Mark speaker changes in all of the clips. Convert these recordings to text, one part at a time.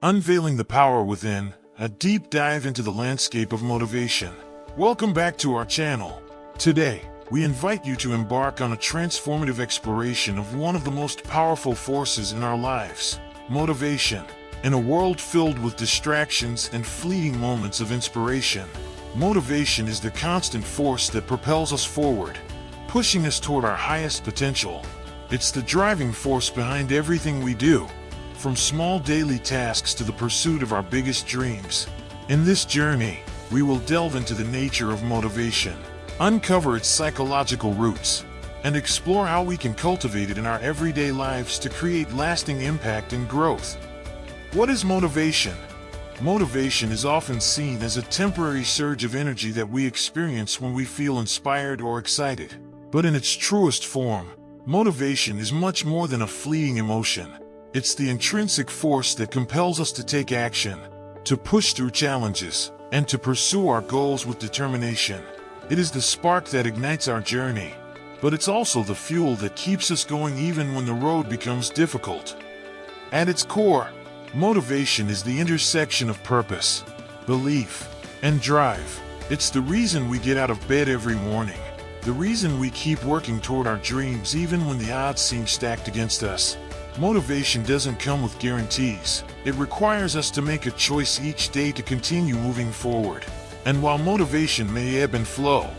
Speaker 1: Unveiling the power within, a deep dive into the landscape of motivation. Welcome back to our channel. Today, we invite you to embark on a transformative exploration of one of the most powerful forces in our lives, motivation. In a world filled with distractions and fleeting moments of inspiration, motivation is the constant force that propels us forward, pushing us toward our highest potential. It's the driving force behind everything we do, from small daily tasks to the pursuit of our biggest dreams. In this journey, we will delve into the nature of motivation, uncover its psychological roots, and explore how we can cultivate it in our everyday lives to create lasting impact and growth. What is motivation? Motivation is often seen as a temporary surge of energy that we experience when we feel inspired or excited. But in its truest form, motivation is much more than a fleeting emotion. It's the intrinsic force that compels us to take action, to push through challenges, and to pursue our goals with determination. It is the spark that ignites our journey, but it's also the fuel that keeps us going even when the road becomes difficult. At its core, motivation is the intersection of purpose, belief, and drive. It's the reason we get out of bed every morning, the reason we keep working toward our dreams even when the odds seem stacked against us. Motivation doesn't come with guarantees. It requires us to make a choice each day to continue moving forward. And while motivation may ebb and flow,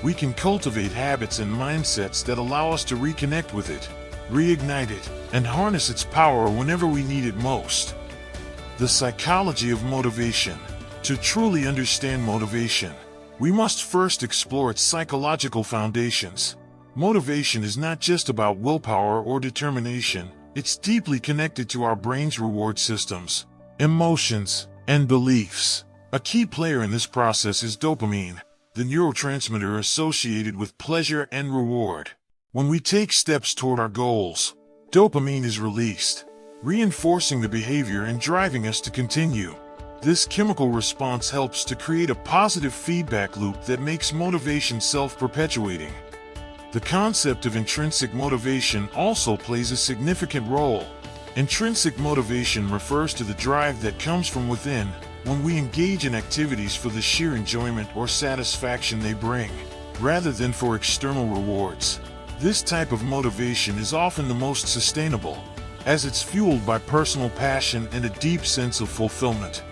Speaker 1: we can cultivate habits and mindsets that allow us to reconnect with it, reignite it, and harness its power whenever we need it most. The psychology of motivation. To truly understand motivation, we must first explore its psychological foundations. Motivation is not just about willpower or determination. It's deeply connected to our brain's reward systems, emotions, and beliefs. A key player in this process is dopamine, the neurotransmitter associated with pleasure and reward. When we take steps toward our goals, dopamine is released, reinforcing the behavior and driving us to continue. This chemical response helps to create a positive feedback loop that makes motivation self-perpetuating. The concept of intrinsic motivation also plays a significant role. Intrinsic motivation refers to the drive that comes from within when we engage in activities for the sheer enjoyment or satisfaction they bring, rather than for external rewards. This type of motivation is often the most sustainable, as it's fueled by personal passion and a deep sense of fulfillment.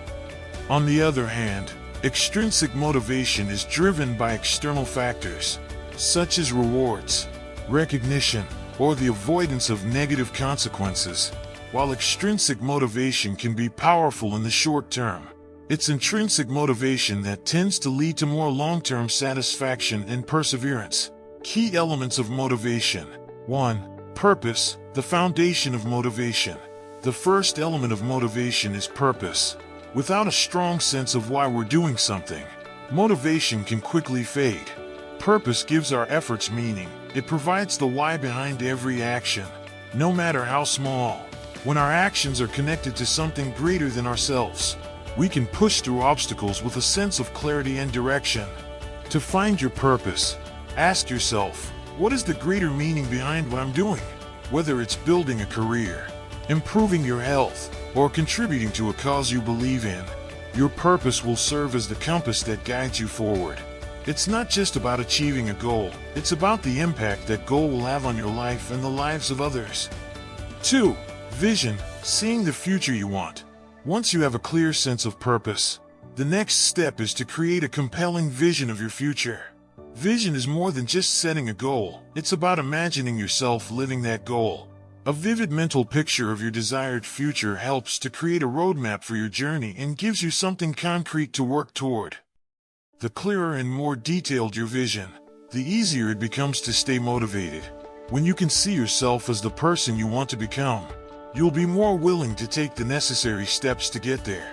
Speaker 1: On the other hand, extrinsic motivation is driven by external factors, such as rewards, recognition, or the avoidance of negative consequences. While extrinsic motivation can be powerful in the short term, it's intrinsic motivation that tends to lead to more long-term satisfaction and perseverance. Key elements of motivation. 1. Purpose, the foundation of motivation. The first element of motivation is purpose. Without a strong sense of why we're doing something, motivation can quickly fade. Purpose gives our efforts meaning. It provides the why behind every action, no matter how small. When our actions are connected to something greater than ourselves, we can push through obstacles with a sense of clarity and direction. To find your purpose, ask yourself, what is the greater meaning behind what I'm doing? Whether it's building a career, improving your health, or contributing to a cause you believe in, your purpose will serve as the compass that guides you forward. It's not just about achieving a goal, it's about the impact that goal will have on your life and the lives of others. 2. Vision, seeing the future you want. Once you have a clear sense of purpose, the next step is to create a compelling vision of your future. Vision is more than just setting a goal, it's about imagining yourself living that goal. A vivid mental picture of your desired future helps to create a roadmap for your journey and gives you something concrete to work toward. The clearer and more detailed your vision, the easier it becomes to stay motivated. When you can see yourself as the person you want to become, you'll be more willing to take the necessary steps to get there.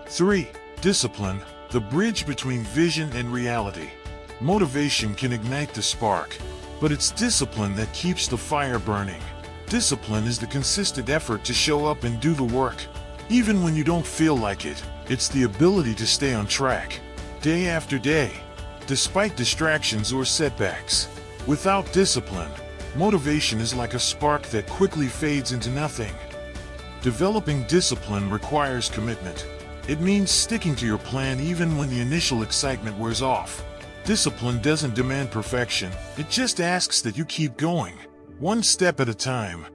Speaker 1: 3. Discipline, the bridge between vision and reality. Motivation can ignite the spark, but it's discipline that keeps the fire burning. Discipline is the consistent effort to show up and do the work, even when you don't feel like it. It's the ability to stay on track, day after day, despite distractions or setbacks. Without discipline, motivation is like a spark that quickly fades into nothing. Developing discipline requires commitment. It means sticking to your plan even when the initial excitement wears off. Discipline doesn't demand perfection, it just asks that you keep going, one step at a time.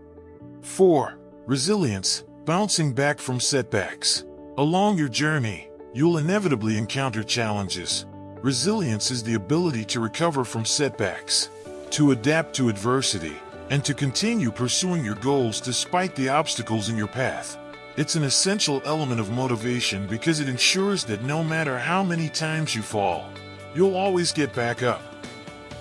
Speaker 1: 4. Resilience, bouncing back from setbacks. Along your journey, you'll inevitably encounter challenges. Resilience is the ability to recover from setbacks, to adapt to adversity, and to continue pursuing your goals despite the obstacles in your path. It's an essential element of motivation because it ensures that no matter how many times you fall, you'll always get back up.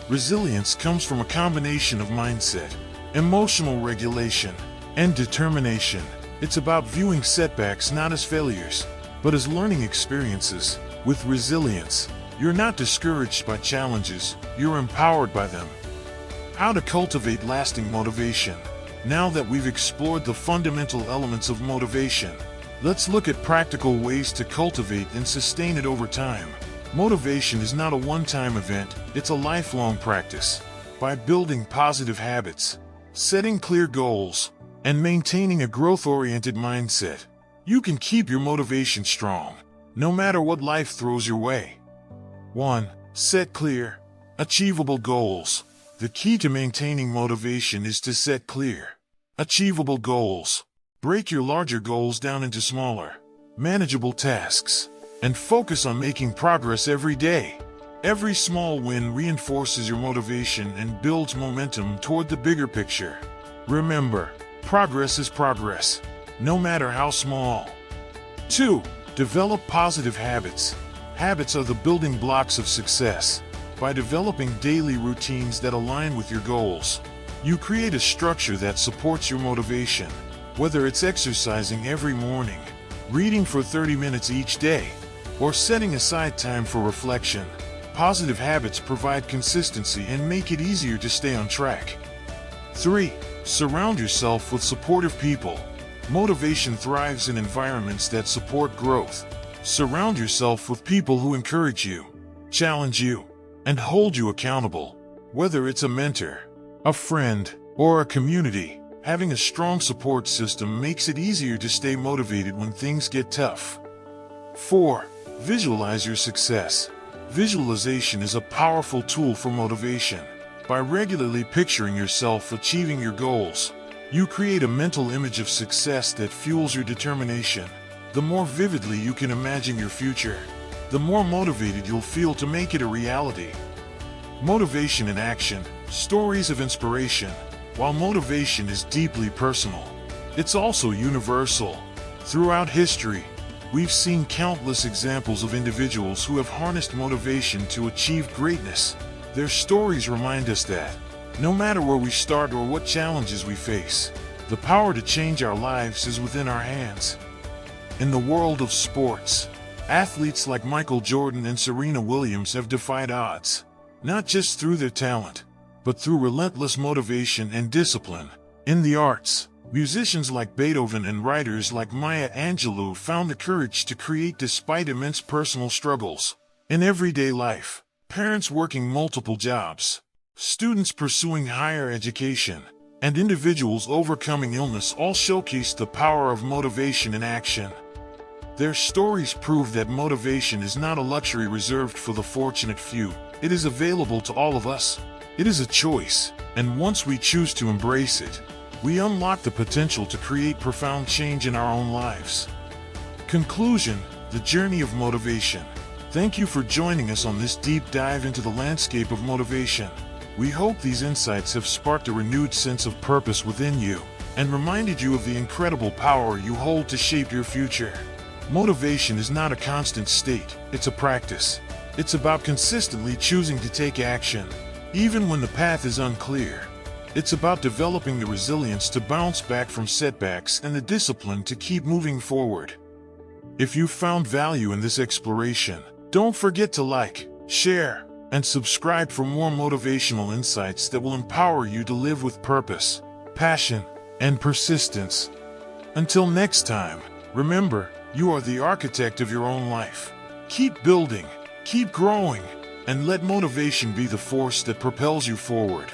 Speaker 1: Resilience comes from a combination of mindset, emotional regulation, and determination. It's about viewing setbacks not as failures, but as learning experiences. With resilience, you're not discouraged by challenges, you're empowered by them. How to cultivate lasting motivation. Now that we've explored the fundamental elements of motivation, let's look at practical ways to cultivate and sustain it over time. Motivation is not a one-time event, it's a lifelong practice. By building positive habits, setting clear goals, and maintaining a growth-oriented mindset, you can keep your motivation strong, no matter what life throws your way. 1. Set clear, achievable goals. The key to maintaining motivation is to set clear, achievable goals. Break your larger goals down into smaller, manageable tasks, and focus on making progress every day. Every small win reinforces your motivation and builds momentum toward the bigger picture. Remember, progress is progress, no matter how small. 2. Develop positive habits. Habits are the building blocks of success. By developing daily routines that align with your goals, you create a structure that supports your motivation. Whether it's exercising every morning, reading for 30 minutes each day, or setting aside time for reflection, positive habits provide consistency and make it easier to stay on track. 3. Surround yourself with supportive people. Motivation thrives in environments that support growth. Surround yourself with people who encourage you, challenge you, and hold you accountable. Whether it's a mentor, a friend, or a community, having a strong support system makes it easier to stay motivated when things get tough. 4. Visualize your success. Visualization is a powerful tool for motivation. By regularly picturing yourself achieving your goals, you create a mental image of success that fuels your determination. The more vividly you can imagine your future, the more motivated you'll feel to make it a reality. Motivation in action, stories of inspiration. While motivation is deeply personal, it's also universal. Throughout history, we've seen countless examples of individuals who have harnessed motivation to achieve greatness. Their stories remind us that, no matter where we start or what challenges we face, the power to change our lives is within our hands. In the world of sports, athletes like Michael Jordan and Serena Williams have defied odds, not just through their talent, but through relentless motivation and discipline. In the arts, musicians like Beethoven and writers like Maya Angelou found the courage to create despite immense personal struggles. In everyday life, parents working multiple jobs, students pursuing higher education, and individuals overcoming illness all showcase the power of motivation in action. Their stories prove that motivation is not a luxury reserved for the fortunate few. It is available to all of us. It is a choice, and once we choose to embrace it, we unlock the potential to create profound change in our own lives. Conclusion: the journey of motivation. Thank you for joining us on this deep dive into the landscape of motivation. We hope these insights have sparked a renewed sense of purpose within you and reminded you of the incredible power you hold to shape your future. Motivation is not a constant state, it's a practice. It's about consistently choosing to take action, even when the path is unclear. It's about developing the resilience to bounce back from setbacks and the discipline to keep moving forward. If you found value in this exploration, don't forget to like, share, and subscribe for more motivational insights that will empower you to live with purpose, passion, and persistence. Until next time, remember, you are the architect of your own life. Keep building, keep growing, and let motivation be the force that propels you forward.